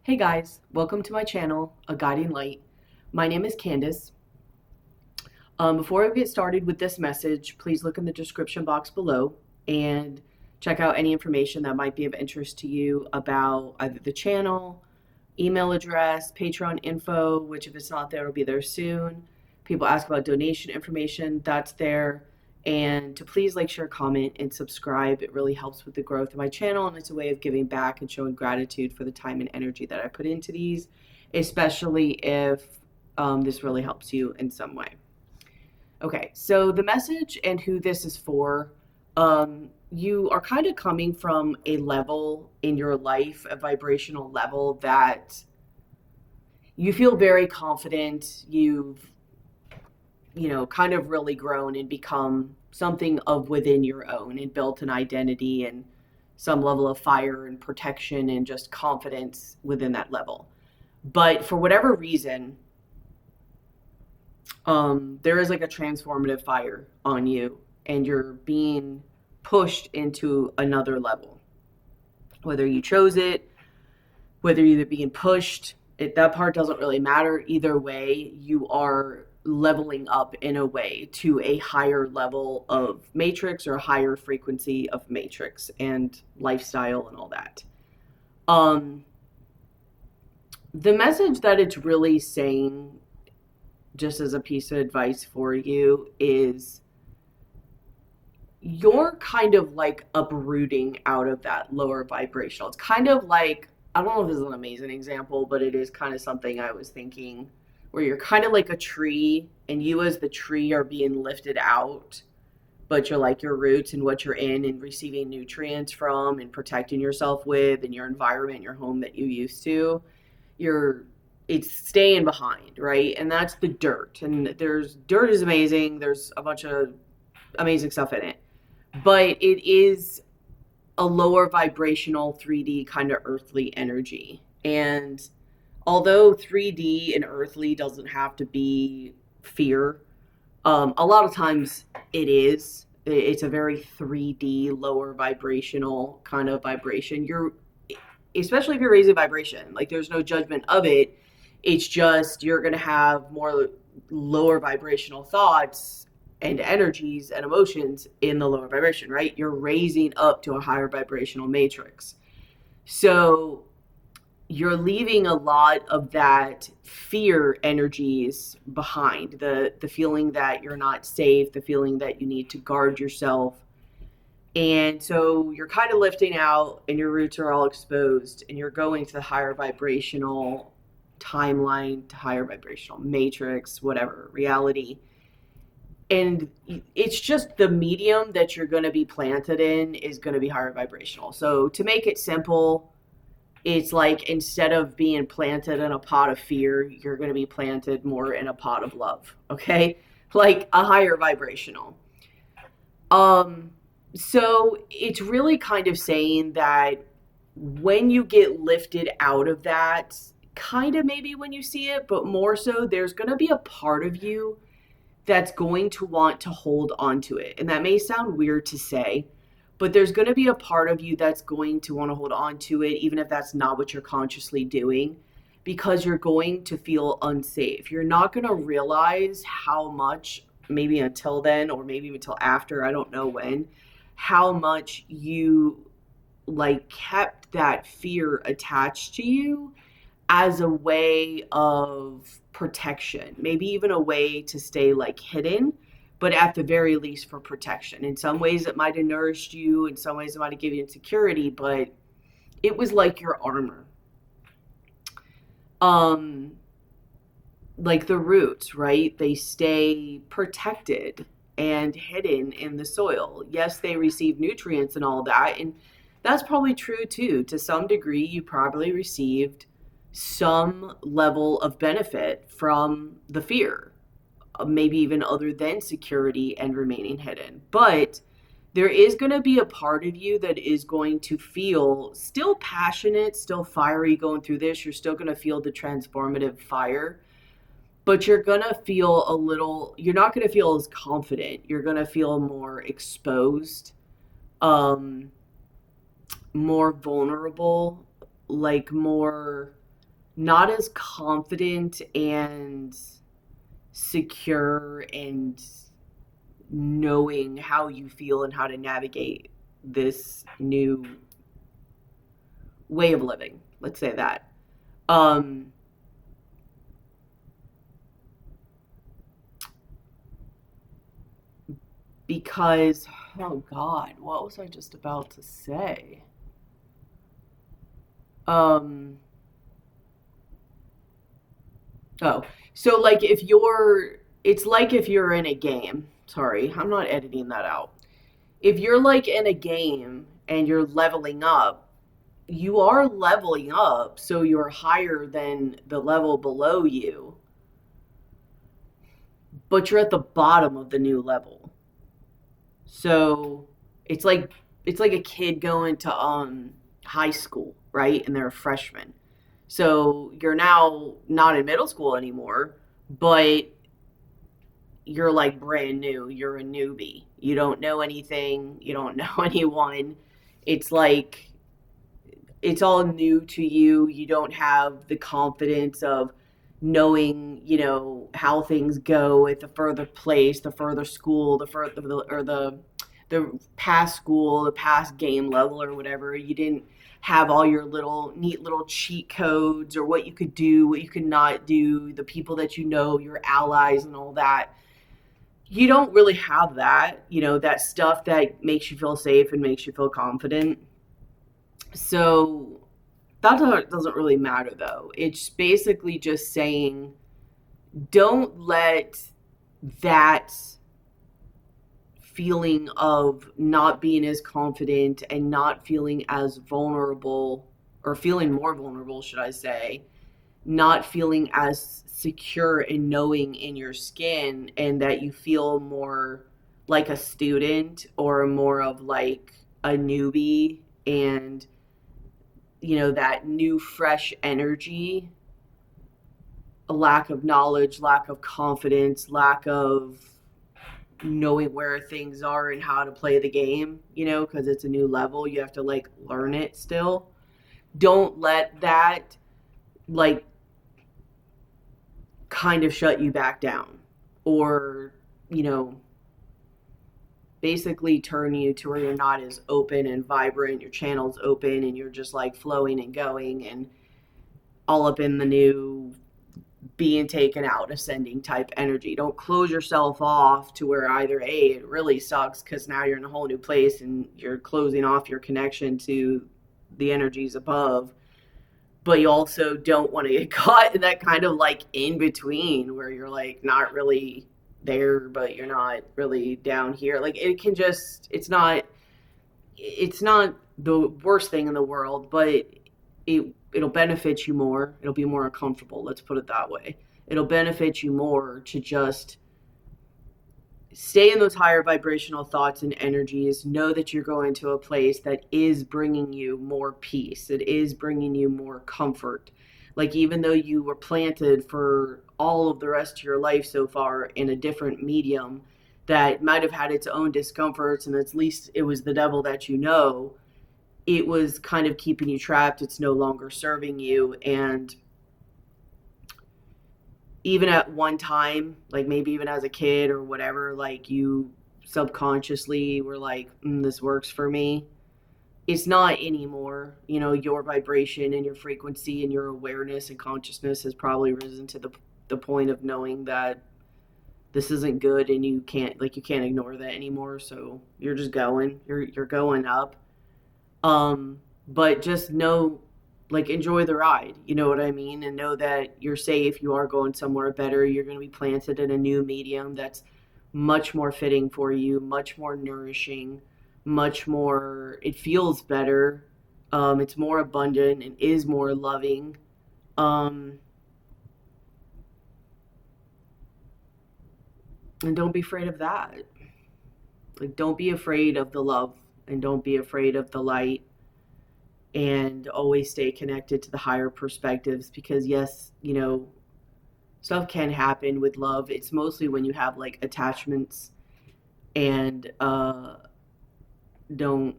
Hey guys, welcome to my channel, A Guiding Light. My name is Candice. Before I get started with this message, please look in the description box below and check out any information that might be of interest to you about either the channel, email address, Patreon info, which if it's not there, it'll be there soon. People ask about donation information, that's there. And to please like, share, comment, and subscribe. It really helps with the growth of my channel, and it's a way of giving back and showing gratitude for the time and energy that I put into these, especially if this really helps you in some way. Okay, so the message and who this is for, you are kind of coming from a level in your life, a vibrational level that you feel very confident. You've kind of really grown and become something of within your own and built an identity and some level of fire and protection and just confidence within that level. But for whatever reason, there is like a transformative fire on you and you're being pushed into another level. Whether you chose it, whether you're being pushed, that part doesn't really matter. Either way, you are leveling up in a way to a higher level of matrix or a higher frequency of matrix and lifestyle and all that. The message that it's really saying, just as a piece of advice for you, is you're kind of like uprooting out of that lower vibrational. It's kind of like, I don't know if this is an amazing example, but it is kind of something I was thinking, where you're kind of like a tree and you as the tree are being lifted out, but you're like your roots and what you're in and receiving nutrients from and protecting yourself with and your environment, your home that you used to. It's staying behind, right? And that's the dirt. And dirt is amazing. There's a bunch of amazing stuff in it. But it is a lower vibrational 3D kind of earthly energy. And although 3D and earthly doesn't have to be fear, a lot of times it is. It's a very 3D, lower vibrational kind of vibration. Especially if you're raising vibration, like there's no judgment of it. It's just you're going to have more lower vibrational thoughts and energies and emotions in the lower vibration, right? You're raising up to a higher vibrational matrix. So you're leaving a lot of that fear energies behind, the feeling that you're not safe, the feeling that you need to guard yourself. And so you're kind of lifting out and your roots are all exposed and you're going to the higher vibrational timeline, to higher vibrational matrix, whatever, reality. And it's just the medium that you're going to be planted in is going to be higher vibrational. So to make it simple, it's like instead of being planted in a pot of fear, you're going to be planted more in a pot of love, okay? Like a higher vibrational. So it's really kind of saying that when you get lifted out of that, kind of maybe when you see it, but more so, there's going to be a part of you that's going to want to hold on to it. And that may sound weird to say, but there's going to be a part of you that's going to want to hold on to it, even if that's not what you're consciously doing, because you're going to feel unsafe. You're not going to realize how much, maybe until then, or maybe until after, I don't know when, how much you like kept that fear attached to you as a way of protection, maybe even a way to stay like hidden, but at the very least for protection. In some ways it might have nourished you, in some ways it might have given you insecurity, but it was like your armor. Like the roots, right? They stay protected and hidden in the soil. Yes, they receive nutrients and all that, and that's probably true too. To some degree, you probably received some level of benefit from the fear, maybe even other than security and remaining hidden. But there is going to be a part of you that is going to feel still passionate, still fiery going through this. You're still going to feel the transformative fire, but you're going to feel you're not going to feel as confident. You're going to feel more exposed, more vulnerable, like more not as confident and secure and knowing how you feel and how to navigate this new way of living. Let's say that. Um, because, oh God, what was I just about to say? Um, oh, so like if you're, it's like if you're in a game. Sorry, I'm not editing that out. If you're like in a game and you're leveling up, you are leveling up, so you're higher than the level below you, but you're at the bottom of the new level. So it's like it's like a kid going to high school, right? And they're a freshman. So you're now not in middle school anymore, but you're like brand new. You're a newbie. You don't know anything. You don't know anyone. It's like it's all new to you. You don't have the confidence of knowing, how things go at the further place, the further school, the further or the past school, the past game level or whatever. You didn't have all your little neat little cheat codes or what you could do, what you could not do, the people that you know, your allies and all that. You don't really have that, that stuff that makes you feel safe and makes you feel confident. So that doesn't really matter though. It's basically just saying don't let that feeling of not being as confident and not feeling as vulnerable, or feeling more vulnerable, should I say, not feeling as secure and knowing in your skin, and that you feel more like a student or more of like a newbie, and that new fresh energy, a lack of knowledge, lack of confidence, lack of knowing where things are and how to play the game, because it's a new level. You have to like learn it still. Don't let that like kind of shut you back down, or, you know, basically turn you to where you're not as open and vibrant, your channel's open and you're just like flowing and going and all up in the new being taken out, ascending type energy. Don't close yourself off to where either A, it really sucks because now you're in a whole new place and you're closing off your connection to the energies above, but you also don't want to get caught in that kind of like in between where you're like not really there, but you're not really down here. Like it can just, it's not the worst thing in the world, but it'll benefit you more. It'll be more comfortable. Let's put it that way. It'll benefit you more to just stay in those higher vibrational thoughts and energies. Know that you're going to a place that is bringing you more peace. It is bringing you more comfort. Like, even though you were planted for all of the rest of your life so far in a different medium that might have had its own discomforts, and at least it was the devil that it was kind of keeping you trapped. It's no longer serving you. And even at one time, like maybe even as a kid or whatever, like you subconsciously were like, this works for me. It's not anymore. Your vibration and your frequency and your awareness and consciousness has probably risen to the point of knowing that this isn't good, and you can't ignore that anymore. So you're just going, you're going up. But just know, like, enjoy the ride, you know what I mean? And know that you're safe, you are going somewhere better, you're going to be planted in a new medium that's much more fitting for you, much more nourishing, much more, it feels better. It's more abundant and is more loving. Um, and don't be afraid of that. Like, don't be afraid of the love, and don't be afraid of the light, and always stay connected to the higher perspectives, because yes, stuff can happen with love. It's mostly when you have like attachments and don't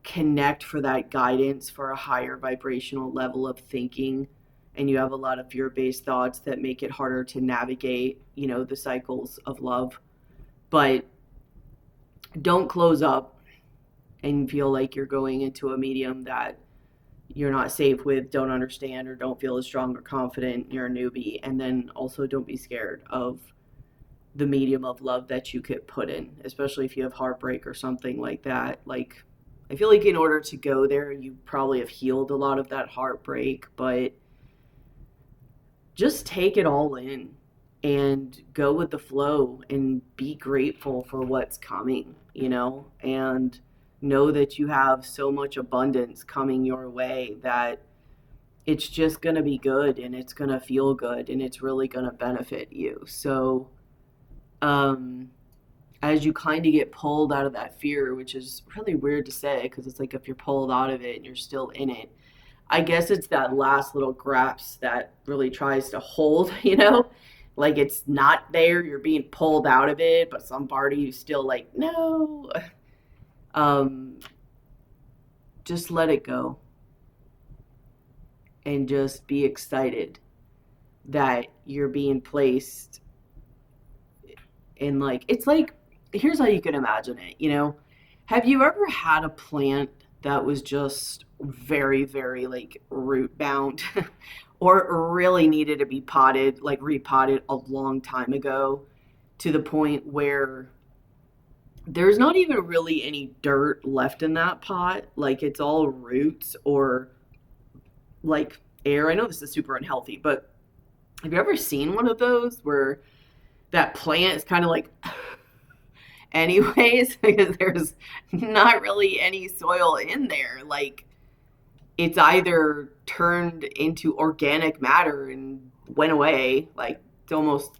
connect for that guidance for a higher vibrational level of thinking and you have a lot of fear-based thoughts that make it harder to navigate, the cycles of love. But don't close up and feel like you're going into a medium that you're not safe with, don't understand, or don't feel as strong or confident. You're a newbie. And then also don't be scared of the medium of love that you could put in, especially if you have heartbreak or something like that. Like, I feel like in order to go there, you probably have healed a lot of that heartbreak, but just take it all in and go with the flow and be grateful for what's coming, and know that you have so much abundance coming your way that it's just going to be good and it's going to feel good and it's really going to benefit you. So, um, as you kind of get pulled out of that fear, which is really weird to say because it's like if you're pulled out of it and you're still in it, I guess it's that last little grasp that really tries to hold, like it's not there, you're being pulled out of it, but some part of you still like, no. Um, just let it go and just be excited that you're being placed in, like, it's like, here's how you can imagine it. Have you ever had a plant that was just very, very like root bound or really needed to be potted, like repotted a long time ago, to the point where there's not even really any dirt left in that pot? Like it's all roots or like air. I know this is super unhealthy, but have you ever seen one of those where that plant is kind of like anyways, because there's not really any soil in there. Like it's either turned into organic matter and went away, like it's almost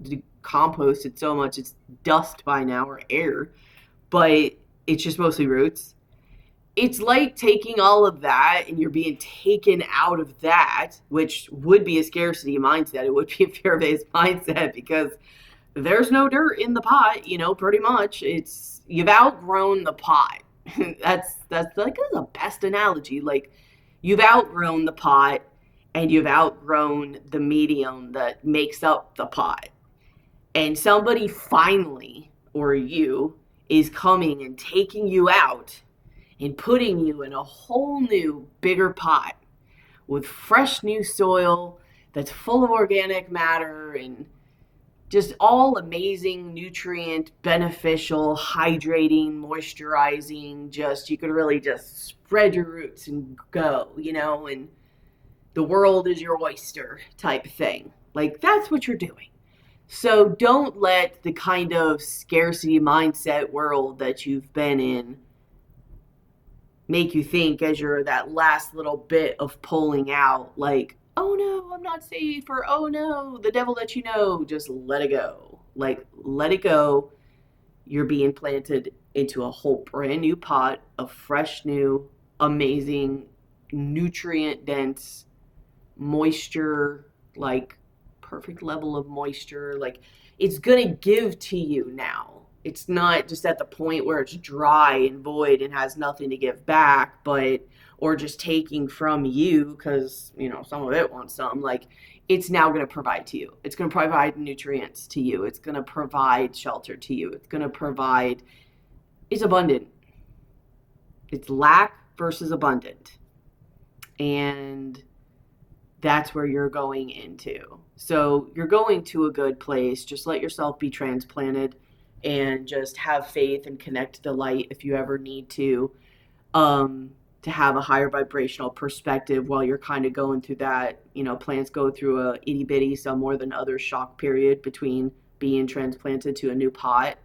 decomposted so much it's dust by now or air, but it's just mostly roots. It's like taking all of that and you're being taken out of that, which would be a scarcity mindset. It would be a fear-based mindset because there's no dirt in the pot, pretty much. It's you've outgrown the pot. That's like the best analogy. Like you've outgrown the pot and you've outgrown the medium that makes up the pot. And somebody finally, or you, is coming and taking you out and putting you in a whole new, bigger pot with fresh new soil that's full of organic matter and just all amazing, nutrient, beneficial, hydrating, moisturizing. Just you could really just spread your roots and go, and the world is your oyster type thing. Like that's what you're doing. So don't let the kind of scarcity mindset world that you've been in make you think, as you're that last little bit of pulling out, like, oh no, I'm not safe, or oh no, the devil that just let it go. Like, let it go. You're being planted into a whole brand new pot of fresh, new, amazing, nutrient dense, moisture, like perfect level of moisture. Like, it's going to give to you now. It's not just at the point where it's dry and void and has nothing to give back, or just taking from you because, some of it wants some. Like, it's now going to provide to you. It's going to provide nutrients to you. It's going to provide shelter to you. It's abundant. It's lack versus abundant. And that's where you're going into. So you're going to a good place. Just let yourself be transplanted and just have faith and connect to the light if you ever need to have a higher vibrational perspective while you're kind of going through that. Plants go through a itty bitty, some more than others, shock period between being transplanted to a new pot.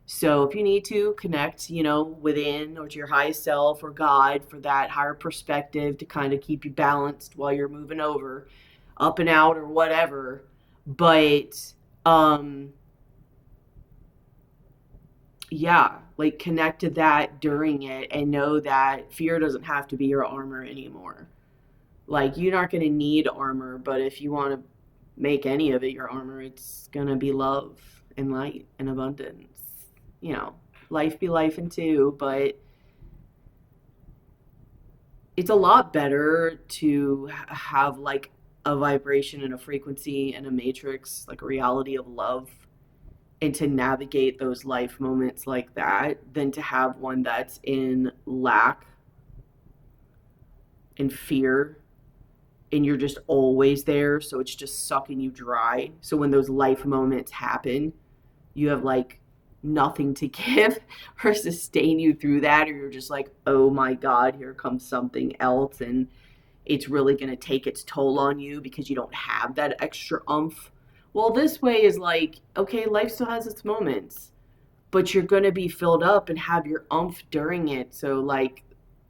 So if you need to connect, within or to your highest self or God for that higher perspective to kind of keep you balanced while you're moving over, up and out or whatever. But, yeah, like connect to that during it and know that fear doesn't have to be your armor anymore. Like you're not going to need armor, but if you want to make any of it your armor, it's going to be love and light and abundance. Life be life and too, but it's a lot better to have like a vibration and a frequency and a matrix, like a reality of love, and to navigate those life moments like that than to have one that's in lack and fear, and you're just always there, so it's just sucking you dry. So when those life moments happen, you have like nothing to give or sustain you through that, or you're just like, oh my God, here comes something else, and it's really going to take its toll on you because you don't have that extra oomph. Well, this way is like, okay, life still has its moments, but you're going to be filled up and have your oomph during it. So, like,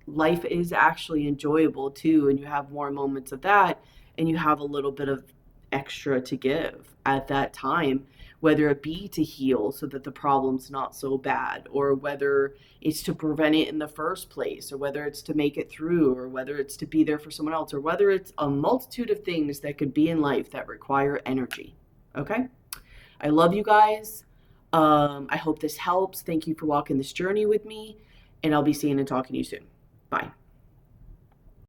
life is actually enjoyable too, and you have more moments of that, and you have a little bit of extra to give at that time, whether it be to heal so that the problem's not so bad, or whether it's to prevent it in the first place, or whether it's to make it through, or whether it's to be there for someone else, or whether it's a multitude of things that could be in life that require energy. Okay? I love you guys. I hope this helps. Thank you for walking this journey with me, and I'll be seeing and talking to you soon. Bye.